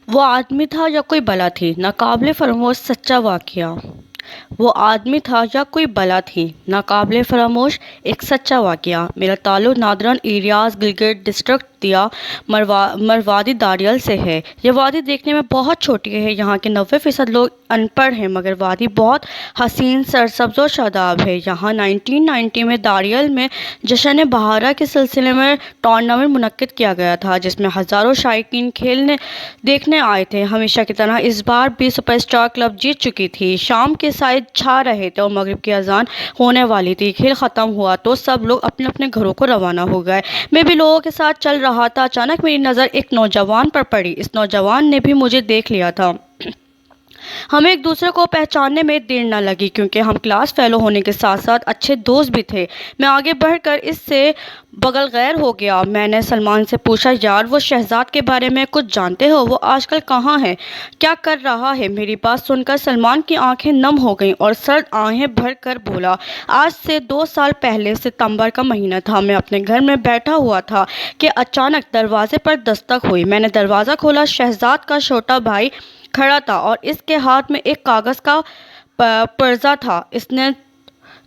وہ آدمی تھا یا کوئی بلا تھی، ناقابل فراموش سچا واقعہ۔ وہ آدمی تھا یا کوئی بلا تھی، ناقابل فراموش ایک سچا واقعہ۔ میرا تعلق نادرن ایریاز گلگت ڈسٹرکٹ دیا مروادی داریال سے ہے۔ یہ وادی دیکھنے میں بہت چھوٹی ہے، یہاں کے 90% لوگ ان پڑھ ہیں، مگر وادی بہت حسین، سرسبز و شاداب ہے۔ یہاں 1990 میں داریال میں جشن بہارا کے سلسلے میں ٹورنامنٹ منعقد کیا گیا تھا، جس میں ہزاروں شائقین کھیل دیکھنے آئے تھے۔ ہمیشہ کی طرح اس بار بھی سپر اسٹار کلب جیت چکی تھی۔ شام کے سائے چھا رہے تھے اور مغرب کی اذان ہونے والی تھی۔ کھیل ختم ہوا تو سب لوگ اپنے اپنے گھروں کو روانہ ہو گئے۔ میں بھی لوگوں کے ساتھ چل رہا تھا۔ اچانک میری نظر ایک نوجوان پر پڑی۔ اس نوجوان نے بھی مجھے دیکھ لیا تھا۔ ہمیں ایک دوسرے کو پہچاننے میں دیر نہ لگی، کیونکہ ہم کلاس فیلو ہونے کے ساتھ ساتھ اچھے دوست بھی تھے۔ میں آگے بڑھ کر اس سے بغل غیر ہو گیا۔ میں نے سلمان سے پوچھا، یار وہ شہزاد کے بارے میں کچھ جانتے ہو؟ وہ آج کل کہاں ہے؟ کیا کر رہا ہے؟ میری بات سن کر سلمان کی آنکھیں نم ہو گئیں اور سرد آہیں بھر کر بولا، آج سے 2 سال پہلے ستمبر کا مہینہ تھا، میں اپنے گھر میں بیٹھا ہوا تھا کہ اچانک دروازے پر دستک ہوئی۔ میں نے دروازہ کھولا۔ شہزاد کا چھوٹا بھائی کھڑا تھا اور اس کے ہاتھ میں ایک کاغذ کا پرزہ تھا۔ اس نے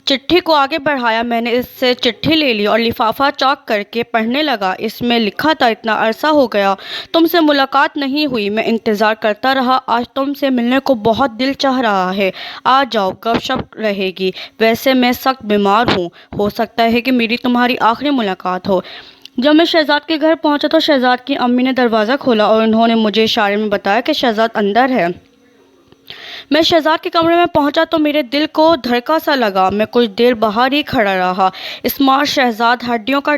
چٹھی کو آگے بڑھایا۔ میں نے اس سے چٹھی لے لی اور لفافہ چاک کر کے پڑھنے لگا۔ اس میں لکھا تھا، اتنا عرصہ ہو گیا تم سے ملاقات نہیں ہوئی، میں انتظار کرتا رہا، آج تم سے ملنے کو بہت دل چاہ رہا ہے، آ جاؤ، گپ شپ رہے گی، ویسے میں سخت بیمار ہوں، ہو سکتا ہے کہ میری تمہاری آخری ملاقات ہو۔ جب میں شہزاد کے گھر پہنچا تو شہزاد کی امی نے دروازہ کھولا اور انہوں نے مجھے اشارے میں بتایا کہ شہزاد اندر ہے۔ میں شہزاد کے کمرے میں پہنچا تو میرے دل کو دھڑکا سا لگا۔ میں کچھ دیر باہر ہی کھڑا رہا۔ اسمارٹ شہزاد ہڈیوں کا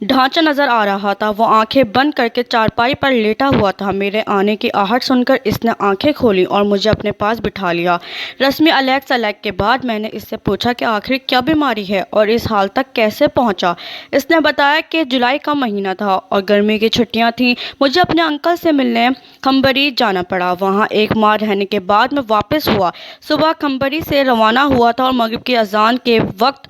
ڈھانچہ نظر آ رہا تھا۔ وہ آنکھیں بند کر کے چارپائی پر لیٹا ہوا تھا۔ میرے آنے کی آہٹ سن کر اس نے آنکھیں کھولیں اور مجھے اپنے پاس بٹھا لیا۔ رسمی علیک سلیک کے بعد میں نے اس سے پوچھا کہ آخر کیا بیماری ہے اور اس حال تک کیسے پہنچا۔ اس نے بتایا کہ جولائی کا مہینہ تھا اور گرمی کی چھٹیاں تھیں۔ مجھے اپنے انکل سے ملنے کھمبری جانا پڑا۔ وہاں ایک ماہ رہنے کے بعد میں واپس ہوا۔ صبح کھمبری سے روانہ ہوا تھا اور مغرب کی اذان کے وقت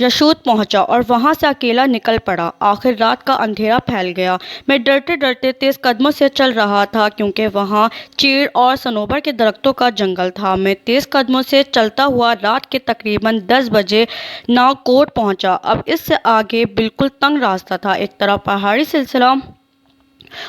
یشود پہنچا اور وہاں سے اکیلا نکل پڑا۔ آخر رات کا اندھیرا پھیل گیا۔ میں ڈرتے ڈرتے تیز قدموں سے چل رہا تھا، کیونکہ وہاں چیڑ اور صنوبر کے درختوں کا جنگل تھا۔ میں تیز قدموں سے چلتا ہوا رات کے تقریباً 10 بجے ناوکوٹ پہنچا۔ اب اس سے آگے بالکل تنگ راستہ تھا، ایک طرف پہاڑی سلسلہ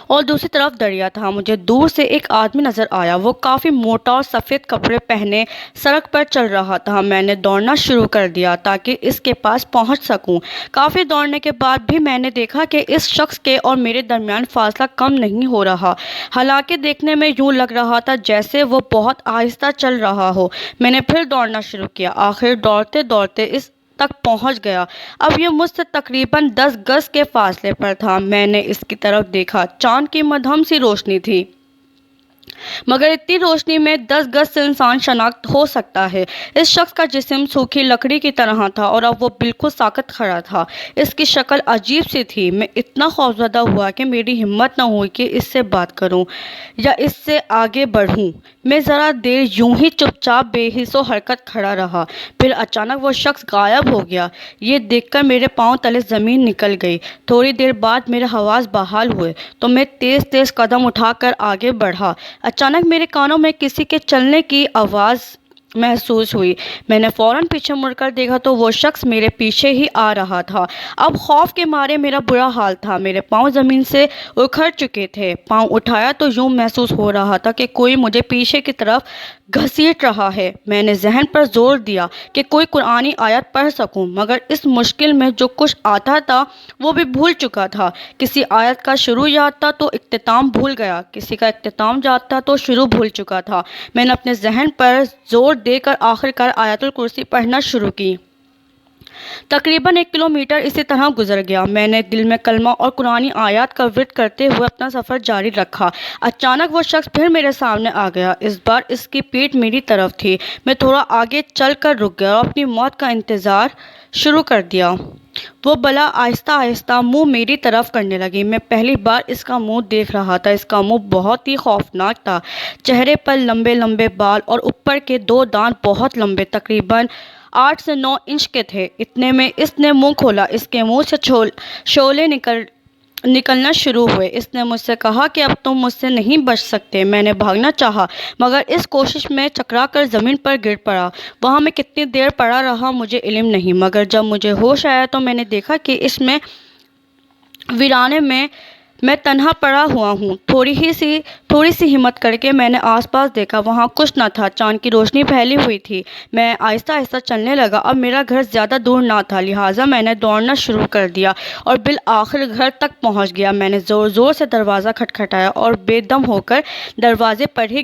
اور دوسری طرف دریا تھا۔ مجھے دور سے ایک آدمی نظر آیا۔ وہ کافی موٹا اور سفید کپڑے پہنے سڑک پر چل رہا تھا۔ میں نے دوڑنا شروع کر دیا تاکہ اس کے پاس پہنچ سکوں۔ کافی دوڑنے کے بعد بھی میں نے دیکھا کہ اس شخص کے اور میرے درمیان فاصلہ کم نہیں ہو رہا، حالانکہ دیکھنے میں یوں لگ رہا تھا جیسے وہ بہت آہستہ چل رہا ہو۔ میں نے پھر دوڑنا شروع کیا۔ آخر دوڑتے دوڑتے اس تک پہنچ گیا۔ اب یہ مجھ سے تقریباً 10 گز کے فاصلے پر تھا۔ میں نے اس کی طرف دیکھا۔ چاند کی مدھم سی روشنی تھی، مگر اتنی روشنی میں 10 گز سے انسان شناخت ہو سکتا ہے؟ اس شخص کا جسم سوکھی لکڑی کی طرح تھا اور اب وہ بالکل ساکت کھڑا تھا۔ اس کی شکل عجیب سی تھی۔ میں اتنا خوفزدہ ہوا کہ میری ہمت نہ ہوئی کہ اس سے بات کروں یا اس سے آگے بڑھوں۔ میں ذرا دیر یوں ہی چپ چاپ بے حس و حرکت کھڑا رہا، پھر اچانک وہ شخص غائب ہو گیا۔ یہ دیکھ کر میرے پاؤں تلے زمین نکل گئی۔ تھوڑی دیر بعد میرے حواس بحال ہوئے تو میں تیز تیز قدم اٹھا کر آگے بڑھا۔ اچانک میرے کانوں میں کسی کے چلنے کی آواز محسوس ہوئی۔ میں نے فوراً پیچھے مڑ کر دیکھا تو وہ شخص میرے پیچھے ہی آ رہا تھا۔ اب خوف کے مارے میرا برا حال تھا۔ میرے پاؤں زمین سے اکھڑ چکے تھے۔ پاؤں اٹھایا تو یوں محسوس ہو رہا تھا کہ کوئی مجھے پیچھے کی طرف گھسیٹ رہا ہے۔ میں نے ذہن پر زور دیا کہ کوئی قرآنی آیت پڑھ سکوں، مگر اس مشکل میں جو کچھ آتا تھا وہ بھی بھول چکا تھا۔ کسی آیت کا شروع یاد تھا تو اختتام بھول گیا، کسی کا اختتام یاد تھا تو شروع بھول چکا تھا۔ میں نے اپنے ذہن پر زور دے کر آخرکار آیت الکرسی پڑھنا شروع کی۔ تقریباً 1 کلومیٹر اسی طرح گزر گیا۔ میں نے دل میں کلمہ اور قرآنی آیات کا ورد کرتے ہوئے اپنا سفر جاری رکھا۔ اچانک وہ شخص پھر میرے سامنے آ گیا۔ اس بار اس کی پیٹھ میری طرف تھی۔ میں تھوڑا آگے چل کر رک گیا اور اپنی موت کا انتظار شروع کر دیا۔ وہ بلا آہستہ آہستہ منہ میری طرف کرنے لگی۔ میں پہلی بار اس کا منہ دیکھ رہا تھا۔ اس کا منہ بہت ہی خوفناک تھا۔ چہرے پر لمبے لمبے بال اور اوپر کے 2 دانت بہت لمبے، تقریباً 8 سے 9 انچ کے تھے۔ اتنے میں اس نے منہ کھولا۔ اس کے منہ سے شعلے نکل نکلنا شروع ہوئے۔ اس نے مجھ سے کہا کہ اب تم مجھ سے نہیں بچ سکتے۔ میں نے بھاگنا چاہا مگر اس کوشش میں چکرا کر زمین پر گر پڑا۔ وہاں میں کتنی دیر پڑا رہا مجھے علم نہیں، مگر جب مجھے ہوش آیا تو میں نے دیکھا کہ اس میں ویرانے میں تنہا پڑا ہوا ہوں۔ تھوڑی سی ہمت کر کے میں نے آس پاس دیکھا، وہاں کچھ نہ تھا۔ چاند کی روشنی پھیلی ہوئی تھی۔ میں آہستہ آہستہ چلنے لگا۔ اب میرا گھر زیادہ دور نہ تھا، لہٰذا میں نے دوڑنا شروع کر دیا اور بالآخر گھر تک پہنچ گیا۔ میں نے زور زور سے دروازہ کھٹکھٹایا اور بے دم ہو کر دروازے پر ہی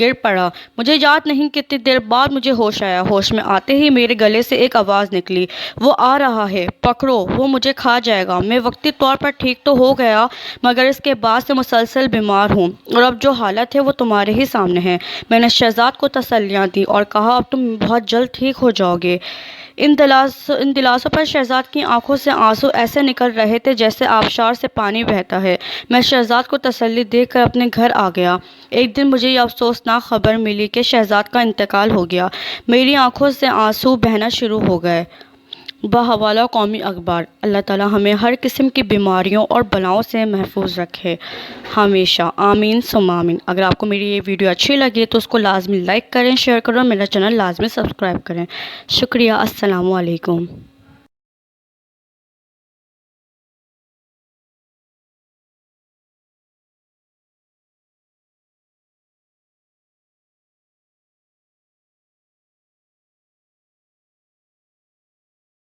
گر پڑا۔ مجھے یاد نہیں کتنی دیر بعد مجھے ہوش آیا۔ ہوش میں آتے ہی میرے گلے سے ایک آواز نکلی، وہ آ رہا ہے، پکڑو، وہ مجھے کھا جائے گا۔ میں وقتی طور پر ٹھیک تو ہو گیا مگر اس کے بعد سے مسلسل بیمار ہوں اور اب جو حالت ہے وہ تمہارے ہی سامنے ہے۔ میں نے شہزاد کو تسلیاں دی اور کہا اب تم بہت جلد ٹھیک ہو جاؤ گے۔ ان دلاسوں پر شہزاد کی آنکھوں سے آنسو ایسے نکل رہے تھے جیسے آبشار سے پانی بہتا ہے۔ میں شہزاد کو تسلی دے کر اپنے گھر آ گیا۔ ایک دن مجھے یہ افسوسناک خبر ملی کہ شہزاد کا انتقال ہو گیا۔ میری آنکھوں سے آنسو بہنا شروع ہو گئے۔ بحوالہ قومی اخبار۔ اللہ تعالیٰ ہمیں ہر قسم کی بیماریوں اور بلاؤں سے محفوظ رکھے ہمیشہ، آمین ثم آمین۔ اگر آپ کو میری یہ ویڈیو اچھی لگی تو اس کو لازمی لائک کریں، شیئر کریں اور میرا چینل لازمی سبسکرائب کریں۔ شکریہ، السلام علیکم۔